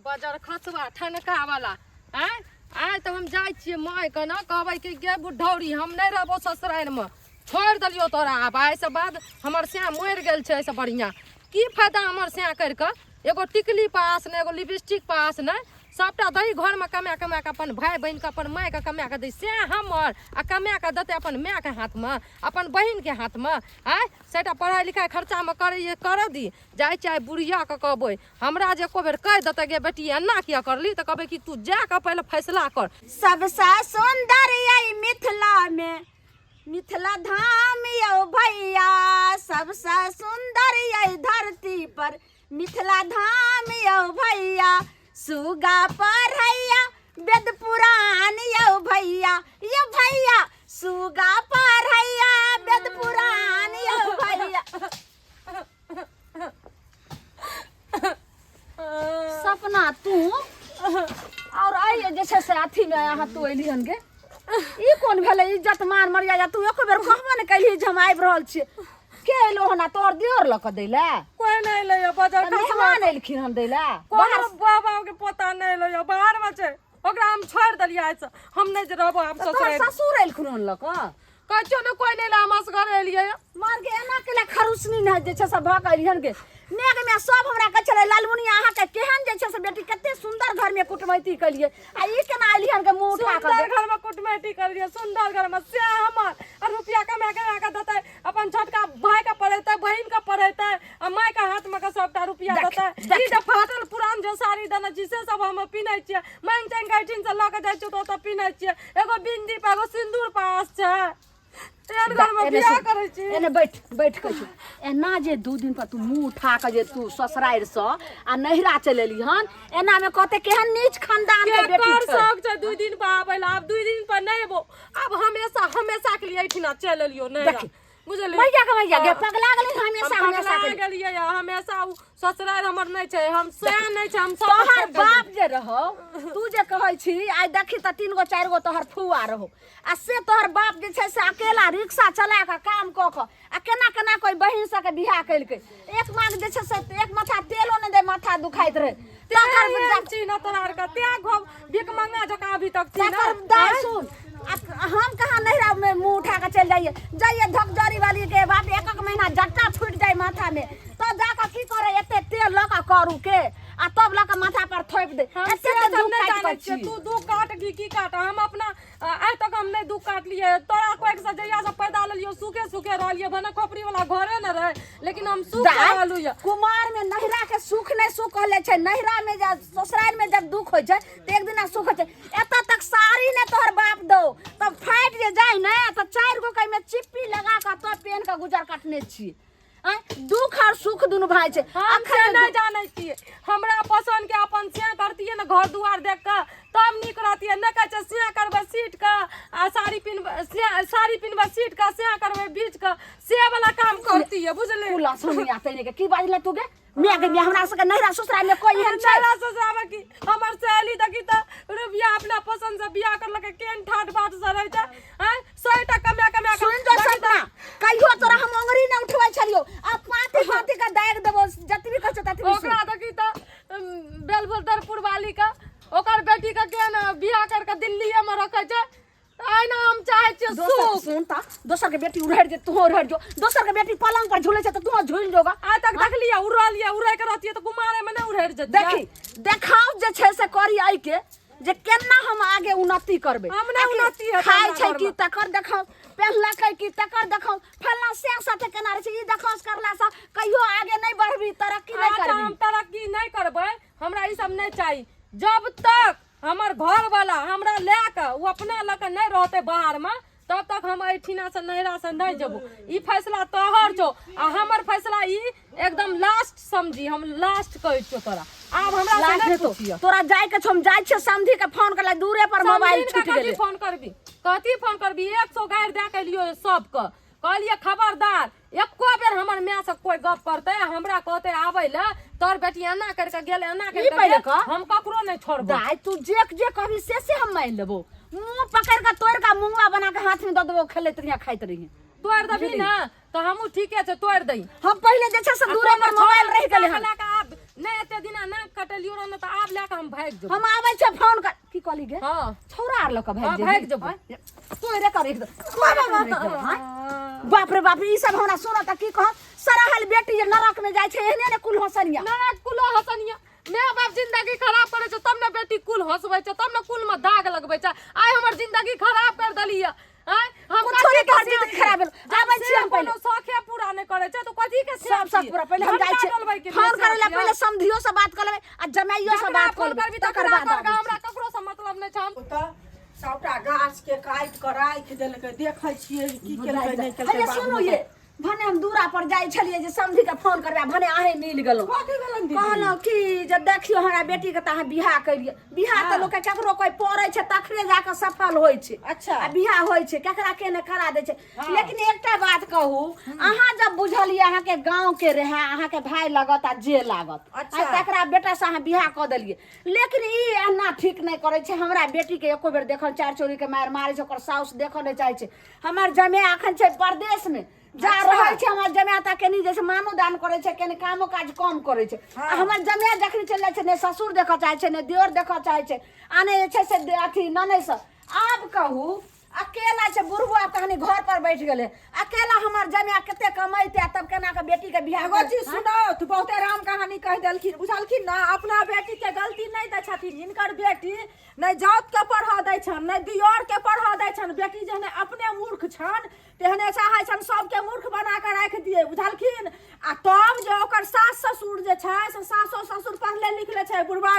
बाजार खसवा ठनका वाला हैं आय तो हम जाय छियै माय के ना कहबै कि गे बुढ़ौरी हम नहीं रहबो ससुराल में छोड़ दिलियो तोरा आब आइ से बाद हमर से मरि गेल छै से बढ़िया की फायदा हमर से करके एगो टिकली पास ने एगो लिपस्टिक पास ने सबटा दही घर में कमा कमा के अपन भाई बहन के अपन माय के कमा के दै से हमर आ कमा के देते अपन माय के हाथ में अपन बहन के हाथ में आय सेटा पढ़ाई लिखाई खर्चा में कर दी जाय चाहे बुढ़िया के कहबै हमरा जे एको बेर कह देते गे बेटी एना किया करली तो कहबै कि तू जा के पहले फैसला कर। सबसे सुंदर यही मिथिला में मिथिला धाम यौ भैया सबसे सुंदर यही धरती पर मिथिला धाम यौ भैया सुगा पढ़ैया वेद पुराण यौ भैया सुगा पढ़ैया वेद पुराण यौ भैया। सपना तू और आइए जैसे से अथी में यहाँ तू अलिए हन गे ई कौन भेले इज्जत मान मर्यादा तू एको बेर कहबो न कहिए जे हम आबि रहल छी के एलो हना तोर दियोर लक दैला कोई नहीं ले बाजार मेहमान एलखिन हम दैला बाहर बाबा के पता नहीं ले बाहर में छै ओकरा हम छोड़ देलियै से हम नहीं रहबो आब ससुर एलखिन हन लक कहियो न कोई नहीं ला हमस घर एलियै मार के एना के खरुसनी न जे छै से भक एलिहन के मेघ में सब हमरा कह चले लालमुनिया अहाँ के केहन जे छै से बेटी कते सुंदर घर में कुटमैती कलिए आ ई केना एलिहन के मुंह उठा के सुंदर घर में कुटमैती कलिए सुंदर घर में से हमर और रुपया कमा के देतै अपन छोटका भाई के पढ़ेतै बहिन के पढ़ेतै आ माय के हाथ में के सबटा रुपया देतै ई जे फाटल पुरान जो साड़ी देने छी से सब हम पिनै छियै मांग चांग गाठिन से ल के जाय छी तो पिनै छियै एगो बिंदी पे एगो सिंदूर पास छै एने बैठ के एना जे 2 दिन पर तू मुंह उठा के जे तू ससुराल से आ नहिरा चल एली हन एना में कहते केहन नीच खानदान के बेटी छै 2 दिन पर आबै ला अब 2 दिन पर नहीं एबो अब हमेशा के लिए एठिना चल एलियो नहीं बुझलियै भैया गे पगला गेली हमेशा ससुराल हमर नहीं छै हम सैन नहीं छै हम तोहर बाप जे रहो तू जे कहै छी आइ देखी त 3 गो 4 गो तोहर फुआ रहो आ से तोहर बाप जे छै से अकेला रिक्शा चला के काम क के आ केना कोई बहिन से के बियाह कइलकै एक मांग जे छै से एक माथा तेलो न दे माथा दुखाइत रहे तकर छी न तोहर के त्याग भीख मंगा जका अभी तक छी न सुन हम कहाँ नहिरा में मुंह उठा के चल जाइए धकजरी वाली के बाप 1 महीना जट्टा फूट जाए माथा में तो जाकर की करे एते तेल लका करू के आ तब लका माथा पर थोप दे एते दुख काट छी तू दुख काट की काट हम अपना आइ तक हम नहीं दुख काट लिए तोरा कोई से जइया से पैदा लेलियो सुखे रहलिए भने खोपड़ी वाला घरे न रहे लेकिन हम सुख रहलु या कुमार में नहिरा के सुख नहीं सुख कहले छै नहिरा में जब ससुराल में जब दुख हो छै त एक दिन सुख हो छै एत तक साड़ी ने तोहर बाप दो तब फाट जे जाय न त 4 गो कई में चिप्पी लगा के तो पेन के गुजर काटने छी दुख और सुख दुनु भाई छै हम नहीं जाने छी हमरा पसंद के अपन से करतिए न घर दुआर देख के तब निक रहतिए न कह से करबे सीट का आ साड़ी पिनबे सीट का से करबे बीच का से वाला काम करती है बुझले कुला सुनिया तने के की बाजले तू गे मैं के हमरा से नहिरा ससुराल में कोई हन छै ससुराल में की हमर सहेली देखी त रुपया अपना पसंद से बियाह कर लके केन ठाट बाट से रहै छै हैं 100 टका कमा सुन जो सपना कहियो तोरा हम अंगरी न उठबै छलियो आ पाती का दाग देबो जतबी कहछ ततबी ओकरा देखी त बेलबलदरपुर वाली का ओकर बेटी का के न बियाह कर के दिल्ली में रखै छै आइ ना हम चाहे छी सुख सुन ता दोसर के बेटी उड़हर जे तू उड़हर जो दोसर के बेटी पलंग पर झूले छै त तू झूल जोगा आज तक देख लिया उड़ै के रहती त कुमारे में न उड़हर जती देखी देखाव जे छै से करी आई के जे केना हम आगे उन्नति करबे हम नहीं उन्नति है खाइ छै की तकर देखाव पहला कह की तकर देखाव फल्ला से साथे केना रे ई देखाव करला से कहियो आगे नहीं बढ़बी तरक्की नहीं करबी हम तरक्की नहीं करबै हमरा ई सब नहीं चाहिए जब तक हमर घर वाला हमरा ले के वो अपना लक नहीं रहते बाहर में तब तक हम एठिना से नहिरा से नहीं जबो ई फैसला तोहर छो आ हमर फैसला ई एकदम लास्ट समझी हम लास्ट कहै छो तोरा आब हमरा से नहीं पूछियो तोरा जाय के हम जाय छ समधी के फोन करला दूरे पर मोबाइल छूट गेले फोन करबी कथी फोन करबी 100 गायर दे के लियो सब के कहलिए खबरदार एको बेर हमर मां से कोई गप करते हमरा कहते आबै ले तोर बेटी एना करके गेले एना करके हम ककरो नहीं छोड़बो दाई तू जे कभी से हम मान लेबो मुंह पकड़ के तोड़ का मुंगवा बना के हाथ में द देबो खेलत रहिया खाइत रहिए तोड़ दबी ना तो हमहू ठीके छै तोड़ दई हम पहले जे छै से दूरे पर मोबाइल रह गेले हन नहीं एते दिना नाक कटलियो रह न त आब ले के हम भाग जब हम आबै छै फोन कर की कहली गे हां छौरा आर लक हां भाग भाग जब तोरे कर एक बाप रे बाप ई सब हमरा सुन त की कह सरहल बेटी जे नरक में जाय छै एहने ने कुल हसनिया नरक कुल हसनिया माय बाप जिंदगी खराब करे छै तब ने बेटी कुल हसबै छै तब ने कुल में दाग लगबै छै आइ हमर जिंदगी खराब कर दलिया हम छोरी के जिंदगी खराब भेल आबै छी हम पहिले शौखे पूरा नहि करे छै तो कथी के सब पूरा पहिले हम जाय छी फोन करे ला पहिले समधियो से बात कर लेबै आ जमाइयो से बात कर लेबै तकर बाद हमरा ककरो से मतलब नहि छै हम त सबटा गाछ के काटि के राखि देलकै देखै छियै की केलकै नहि केलकै सुनू ये भने हम दूरा पर जाय छलिए जे समधी के फोन करबा भने आहे मिल गेलो कहलो कि जे देखियो हमरा बेटी के त अहाँ बियाह करिए बियाह त लोग केकरो कोई पड़ै छै तखरे जाके सफल होय छै अच्छा आ बियाह होय छै केकरा केने करा दे छै लेकिन एकटा बात कहू अहाँ जब बुझलिए अहाँ के गांव के रहे अहाँ के भाई लागत आ जे लागत अच्छा तकरा बेटा से अहाँ बियाह क देलिए लेकिन ई एना ठीक नहीं करे छै हमरा बेटी के एको बेर देखल चार चोरी के मार मारे छै ओकर साउस देख नहीं चाहे छै हमर जमे अखन छै परदेश में जा रहै छै हमर जमाता केनी जैसे मानो दान करे छै केनी कामो काज कम करे छै हमर जमिया जखनी चल जाय छै ने ससुर देख चाहे छै ने दियोर देख चाहे छै आने जे छै से अथी ननै से आब कहू अकेला छै बुढ़बो आब कहानी घर पर बैठ गेले अकेला हमर जमिया कते कमाइते तब केना के बेटी के बियाह एगो चीज सुनो तू बहुते राम कहानी कह देलखिन बुझलखिन ना अपना बेटी के गलती नहीं दै छथिन हिनकर बेटी नहीं जात के पढ़ा दै छन नहीं दियोर के पढ़ा दै छन बेटी जहने अपने मूर्ख छन तेहने चाहे छन सबके मूर्ख बना के राख दिए बुझलखिन आ तब जे ओकर सास ससुर जे छै से सासो ससुर पढ़ले लिखले छै बुढ़बा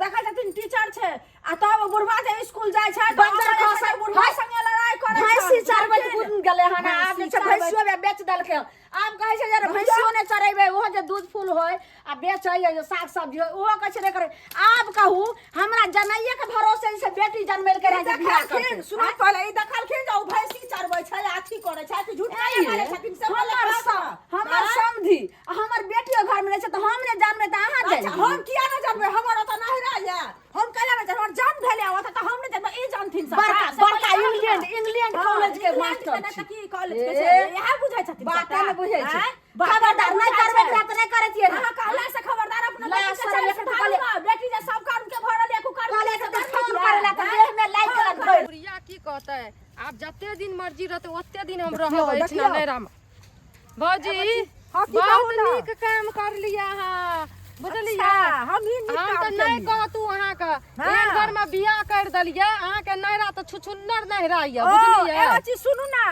देखै छथिन टीचर छै आ तब बुढ़बा जे स्कूल जाय छै बंदर खसै बुढ़बा संगे लड़ाई करे छै भैंसी चरबै गुन गेले हन आब जे छै भैंसियो बे बेच देलकै आब कहै छै जे भैंसियो ने चरेबै ओहो जे दूध फूल होय आ बेचै जे साग सब्जी होय ओहो कहै छै करे आब कहू हमरा जनैये के भरोसे से बेटी जन्मेल के रहे बियाह करथिन सुनो पहले ई देखलखिन जे ओ भैंसी चरबै छै अथी करे छै कि झूठ नहीं मारे छथिन सब हमर समधी हमर बेटियो घर में छै त हम ने जानबै त अहाँ जानै हम किया न जानबै हमर त नहिरा या हम कहले में हमर जान भेले आवत त हम ने जानबै ई जानथिन सब बड़का इंग्लैंड कॉलेज के मास्टर छै की कॉलेज के छै यह बुझै छथिन बात नहीं बुझै छै खबरदार नहीं करबै त नहीं करै छियै अहाँ कहला से खबरदार अपना बेटी से चले से कहले बेटी जे सब काम के भरल एको कर कहले से फोन करेला त देह में लाइट लग गई बुढ़िया की कहते आप जते दिन मर्जी रहते ओते दिन हम रहबै इतना नहीं राम भौजी बहुत नीक काम कर लिया हां बुझलिया हम ही नीक हम त नहीं कहतू अहाँ का एक घर में बियाह कर दलिया अहाँ के नैरा त छुछुन्नर नैरा या बुझलिया एगो चीज सुनू ना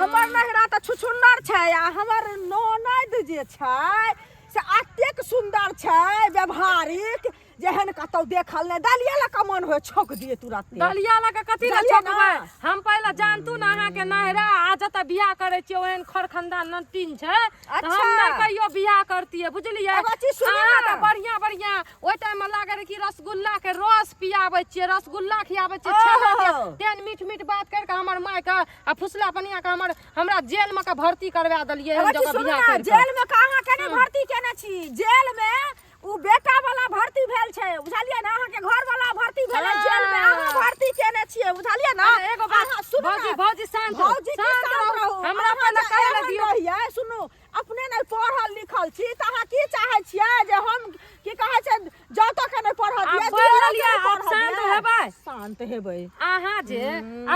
हमर नैरा त छुछुन्नर छै आ हमर ननद जे छै से अतेक सुंदर छै व्यवहारिक जेहन कतौ देखल ने दलिया ला कमन होय छोक दिए तुरंत दलिया ला के कथि ला छोकबै हम पहले जानतू ना अहाँ के नैरा आ जत बियाह करे छियै ओहन खरखंदा नटीन छै त हम नहीं कहियो बियाह करतिए बुझलिए एगो चीज सुनू ना त बढ़िया बढ़िया ओइ टाइम में लागे कि रसगुल्ला के रस पियाबै छियै रसगुल्ला खियाबै छियै छेना के तेन मीठ मीठ बात कर के हमर माय के आ फुसला पनिया के हमरा जेल में के भर्ती करवा दलिए हम जगह बियाह कर जेल में कहां केने भर्ती केने छी जेल में उ बेटा वाला भर्ती भेल छै बुझलिए ना अहाँ के घर वाला भर्ती भेल जेल में अहाँ भर्ती केने छियै बुझलिए ना एगो बात भौजी शांत रहू हमरा पहले कहे ला दियो सुनू अपने नहीं पढ़ल लिखल छी त अहाँ की चाहे छियै जे हम की कहै छै जतो के नहीं पढ़ल दिया शांत हेबै शांत हेबै अहाँ जे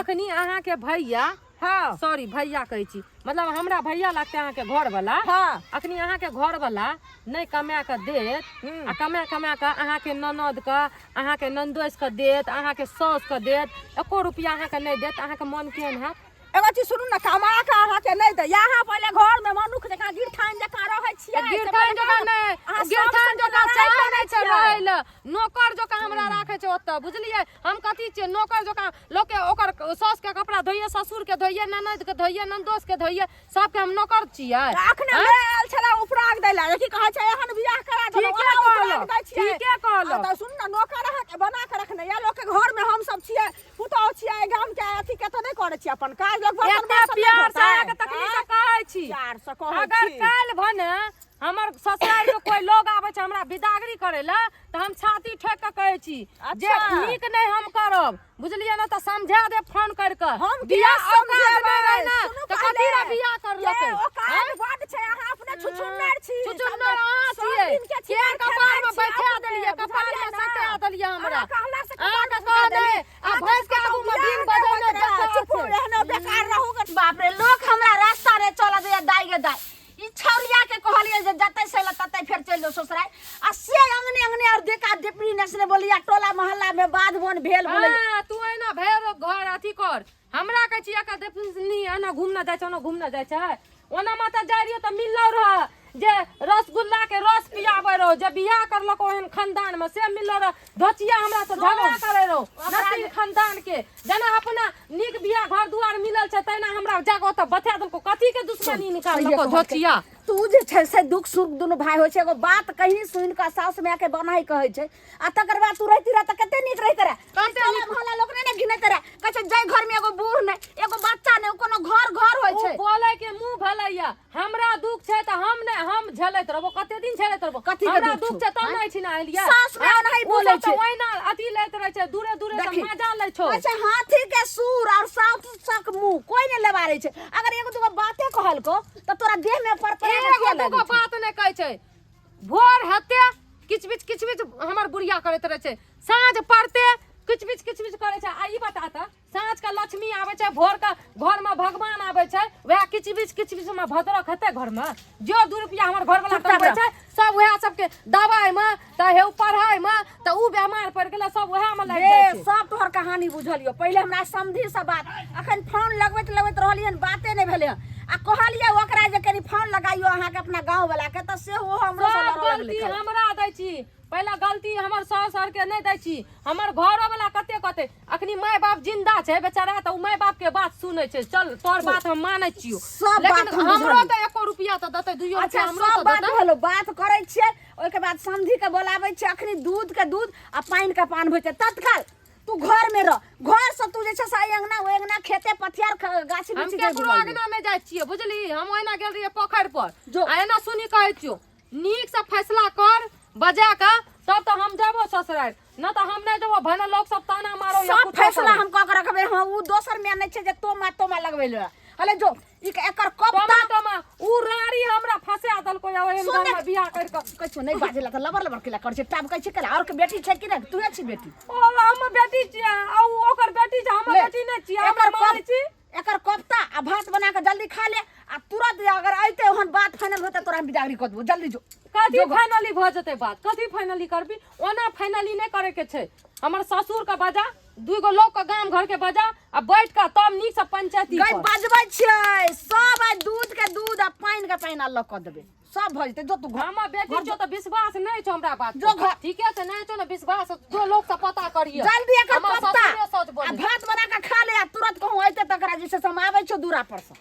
अखनी अहाँ के भैया हां सॉरी भैया कहै छी मतलब हमरा भैया लगते अहाँ के घर वाला हां अखनी अहाँ के घर वाला नहीं कमा के देत आ कमा के अहाँ के ननद के अहाँ के नंदोस के देत अहाँ के सास के देत एको रुपया अहाँ के नहीं देत अहाँ के मन केहन है एगो चीज सुनू ना कमा के अहाँ के नहीं दे यहाँ पहले घर में मनुख जका गिरठान जका रहै छियै गिरठान जका नहीं गिरठान जका चाहे नहीं छै रहै ल नौकर जका हमरा राखे छै ओत बुझलिए हम कथि छै नौकर जका लोग के ओकर सास के कपड़ा धोइए ससुर के धोइए ननद के धोइए नंदोस के धोइए सब के हम नौकर छियै अखने आयल छला उपराग दैला की कहै छै एहन बियाह करा दो ठीके कहलो त सुन ना नौकर अहाँ के बना के रखने या लोग के घर में हम सब छियै पुतौ छियै गाम के अथी के त नहीं करे छी अपन काज प्यार से के तकलीफ से कहै छी अगर काल भने हमर ससुराल के कोई लोग आबै छै हमरा विदागरी करे ला त हम छाती ठोक के कहै छी जे अच्छा। नीक नहीं हम करब बुझलिए ना, तो समझा दे फोन करके हम बियाह किया समझेबै? औकात ना सुनू तो पहले। कथी ला बियाह करलकै ये औकात बड छै, अहाँ अपने छुछुन्नर छी। छुछुन्नर अहाँ सब छियै दिन के के चिड़ै कपार में खेलाइ छी बैठा अपने, देलिए, कपार बुझलियै में ना? सटा देलिए हमरा। अहाँ कहला से अहाँ कपार के में कह सटा दे देलियै। आ भैंस के आगू में दिन बदलने देखा चुप रहना, बेकार रहूगा। बाप रे, लोग हमरा रास्ता रे चल दे दाई गे दाई। ई छौरिया के कहलिए जे जतै से ल ततै फेर चल जो ससुराल। आ से अंगने अंगने और देखा डिपरी नसने बोलिया टोला मोहल्ला में बाध बोन भेल बोले। हाँ, तू है ना भेर घर अथी कर, हमरा कह छियै का देखनी है ना घूमना जाय छै ना घूमना जाय छै, ओना माता जाय रहियो त मिललो रह जे रसगुल्ला के रस पियाबै रहो, जे बियाह करलको एहन खानदान में से मिललो रह। धोतिया हमरा से झगड़ा करे रहो नसीब खानदान के, जना अपना नीक बियाह घर दुआर मिलल छै तैना हमरा जागो त बता देलको कथी के दुश्मनी निकाललको धोतिया। तू जे छै से दुख सुख दुनु भाई होय छै, एगो बात कहीं सुन के सास माय के बनाई कहै छै, आ तकर बाद तू रहती रह त कते नीक रहित रह। कते नीक मोहल्ला लोग ने घिनैत रह, कहै छै जय घर में एगो बूढ़ नै एगो बच्चा नै कोनो घर घर होय ओ छै। बोले के मुंह भलैया, हमरा दुख छै त हम झेलैत रहबो, कते दिन झेलैत रहबो। कथी के हमरा दुख दुख छौ? छै तब नै छी ना एलिया। सास माय नहीं बोले छै। ओइना अथी लैत रहे छै, दूरे दूरे से देखी, मजा लै छौ। अच्छा हाथी के सूर और साउथ सक मुंह कोई ने लेबारे छै। अगर एगो दूगो बाते कहल को त तोरा देह में पर एगो दूगो बात नै कहै छै, भोर हेते किचबिच हमर बुढ़िया करैत रहे छै, साँझ पड़ते किचबिच करे छै। आ ई बता त साँझ के लक्ष्मी आवे छै, भोर के घर में भगवान आवे छै, वह किचबिच में भद्रक हेते घर में। जो 2 रुपया हमर घर वाला कमाबै छै सब वह सबके दवाई में त हे पढ़ाई में त उ बीमार पड़ गेला सब वह में लाग जाय छै। सब तोहर कहानी बुझलियो। पहले हमरा समझी सब बात, अखन फोन लगबैत रहलियन बाते नै भेले। आ कहलिए ओकरा जे कनी फोन लगाइयो अहाँ के अपना गांव वाला के त से वो हमरो से सब लड़ऽ लगलै। गलती हमरा दै छी, पहला गलती हमर सास सर के नहीं दै छी। हमर घरो वाला कते कते अखनी माय बाप जिंदा छै बेचारा, त उ माय बाप के बात सुनै छै। चल तोर बात हम मानै छियो, सब लेकिन बात हम हमरो बुझलियै। त 1 रुपया त देतै, 2 अच्छा रुपया हमरो सब त बात देतै। भेलो, बात करै छियै ओइ के बाद समझी के बोलाबै छियै। अखनी दूध के दूध आ पानी के पान होइ छै तत्काल। तू घर में रह, घर से तू जे छै से अंगना ओ अंगना खेते पथियार गाछी हम बिछी केकरो अंगना में जाय छियै बुझली, हम ओइना गेल रहियै पोखर पर। जो। आ एना सुनी कहै छियो नीक से फैसला कर बजा के तब तो हम जाबो ससुराल, न तो हम नहीं जाबो। भने लोग सब ताना मारो या सब कुछो फैसला करो। हम कह के रखबे। हां उ दोसर में नहीं छै जे तोमा लगबै ले। हले जो एकर कप्ता टमा उ रारी हमरा फंसा देलको या ओहे सुन में बियाह कर के। कछु नहीं बाजेला त लबर केला कर छै, टाब कहै छै केला। और के बेटी छै कि नहीं? तूहे छी बेटी। ओ हम बेटी छियै आ उ ओकर बेटी छै, हमर ले, बेटी नहीं छियै। एकर हमर मारै छी एकर कप्ता आ भात बना के जल्दी खा ले। आ तुरंत अगर आइते ओहन बात फाइनल होते तोरा हम बिदागरी क देबो। जल्दी जो। कथी फाइनली भ जते बात, कथी फाइनली करबी? ओना फाइनली नहीं करे के छै। हमर ससुर के बजा, 2 गो लोग के गांव घर के बजा आ बैठ के तब नीक से पंचायती गई कर। बजबै छियै सब। आ दूध के दूध आ पानी के पानी अलग क देबे, सब भ जेते। जो तू घर हमर बेटी छौ त विश्वास नहीं छौ हमरा बात जो घर। ठीके छै, नहीं छौ ना विश्वास, जो लोग से पता करिए। जल्दी एकर हमर कप्ता ससुरे सच आ बोले। भात बना के खा ले। आ तुरंत कहूं आइते तकरा जे से हम आबै छौ दूरा पर से।